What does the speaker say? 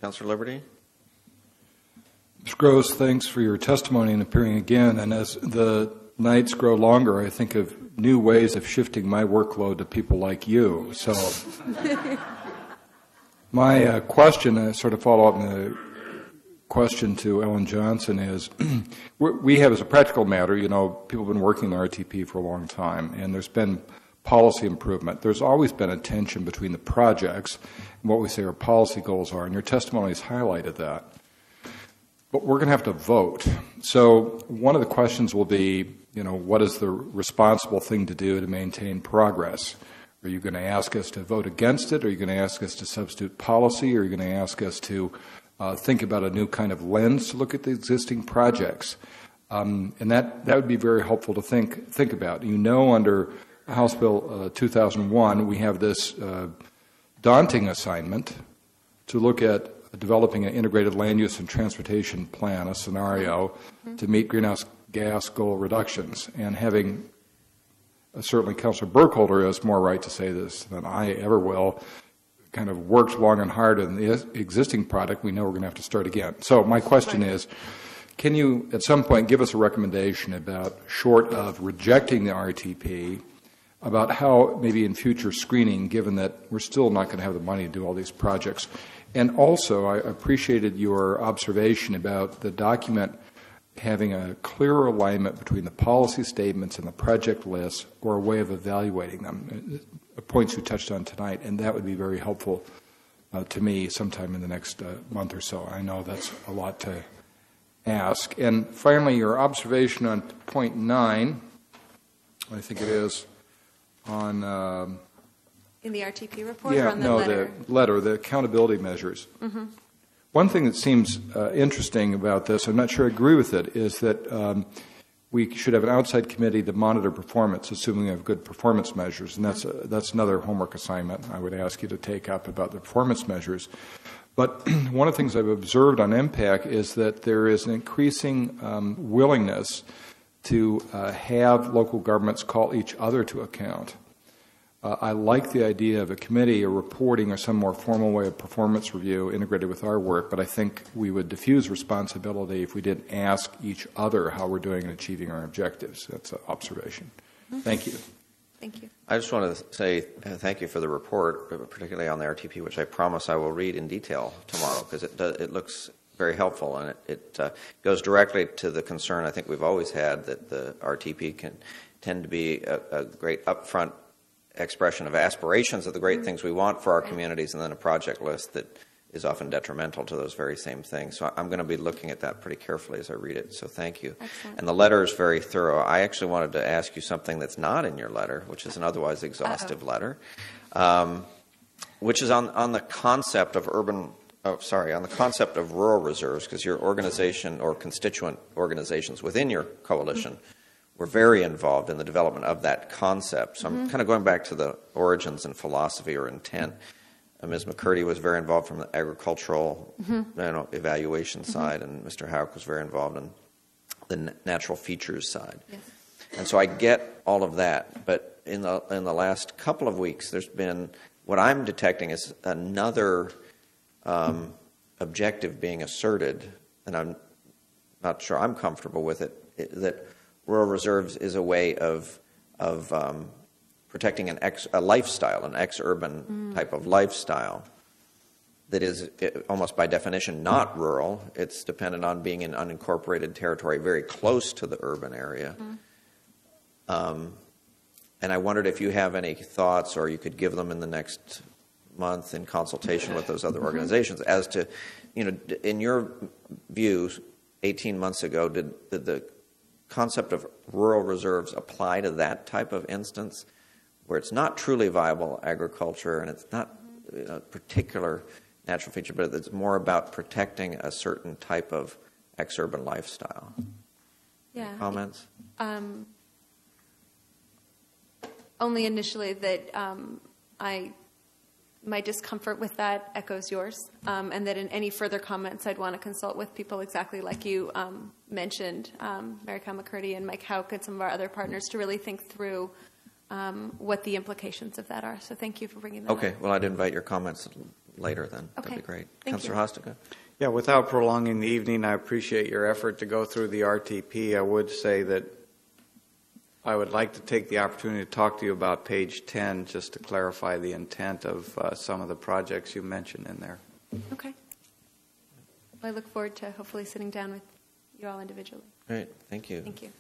Councilor Liberty? Ms. Gross, thanks for your testimony and appearing again. And as the nights grow longer, I think of new ways of shifting my workload to people like you. So my question, sort of follow up on the question to Ellen Johnson, is we have, as a practical matter, people have been working the RTP for a long time, and there's been policy improvement. There's always been a tension between the projects and what we say our policy goals are, and your testimony has highlighted that. But we're going to have to vote. So one of the questions will be, what is the responsible thing to do to maintain progress? Are you going to ask us to vote against it? Are you going to ask us to substitute policy? Are you going to ask us to think about a new kind of lens to look at the existing projects? And that would be very helpful to think about. Under House Bill 2001, we have this daunting assignment to look at developing an integrated land use and transportation plan, a scenario to meet greenhouse gas goal reductions. And having, certainly Councilor Burkholder has more right to say this than I ever will, kind of worked long and hard in the existing product, we know we're going to have to start again. So my question is, can you at some point give us a recommendation about, short of rejecting the RTP, about how maybe in future screening, given that we're still not going to have the money to do all these projects? And also, I appreciated your observation about the document having a clearer alignment between the policy statements and the project lists, or a way of evaluating them, points you touched on tonight, and that would be very helpful to me sometime in the next month or so. I know that's a lot to ask. And finally, your observation on point 9, I think it is, on... in the RTP report, yeah, or on the letter? The letter, the accountability measures. Mm-hmm. One thing that seems interesting about this, I'm not sure I agree with it, is that we should have an outside committee to monitor performance, assuming we have good performance measures, and that's another homework assignment I would ask you to take up about the performance measures. But one of the things I've observed on MPAC is that there is an increasing willingness to have local governments call each other to account. I like the idea of a committee, or reporting, or some more formal way of performance review integrated with our work, but I think we would diffuse responsibility if we didn't ask each other how we're doing in achieving our objectives. That's an observation. Mm-hmm. Thank you. Thank you. I just want to say thank you for the report, particularly on the RTP, which I promise I will read in detail tomorrow, because it looks very helpful, and it goes directly to the concern I think we've always had, that the RTP can tend to be a great upfront expression of aspirations of the great things we want for our communities, and then a project list that is often detrimental to those very same things. So I'm going to be looking at that pretty carefully as I read it, so thank you. Excellent. And the letter is very thorough. I actually wanted to ask you something that's not in your letter, which is an otherwise exhaustive letter, which is on the concept of on the concept of rural reserves, because your organization or constituent organizations within your coalition were very involved in the development of that concept. So I'm kind of going back to the origins and philosophy or intent. Ms. McCurdy was very involved from the agricultural evaluation side, and Mr. Houck was very involved in the natural features side. Yes. And so I get all of that, but in the last couple of weeks, there's been, what I'm detecting is another objective being asserted, and I'm not sure I'm comfortable with it, that rural reserves is a way of protecting a lifestyle, an ex-urban type of lifestyle that is almost by definition not rural. It's dependent on being in unincorporated territory very close to the urban area. And I wondered if you have any thoughts, or you could give them in the next month in consultation with those other organizations, as to, in your view, 18 months ago, did the concept of rural reserves apply to that type of instance where it's not truly viable agriculture and it's not a particular natural feature, but it's more about protecting a certain type of ex-urban lifestyle? Yeah. Comments? Only initially that my discomfort with that echoes yours, and that in any further comments I'd want to consult with people exactly like you mentioned, Mary Kyle McCurdy and Mike Houck and some of our other partners, to really think through what the implications of that are. So thank you for bringing that up. Okay, well, I'd invite your comments later then. Okay. That'd be great. Thank Councilor you. Hostiga? Yeah, without prolonging the evening, I appreciate your effort to go through the RTP. I would say that I would like to take the opportunity to talk to you about page 10 just to clarify the intent of some of the projects you mentioned in there. Okay. Well, I look forward to hopefully sitting down with you all individually. Great. Thank you. Thank you.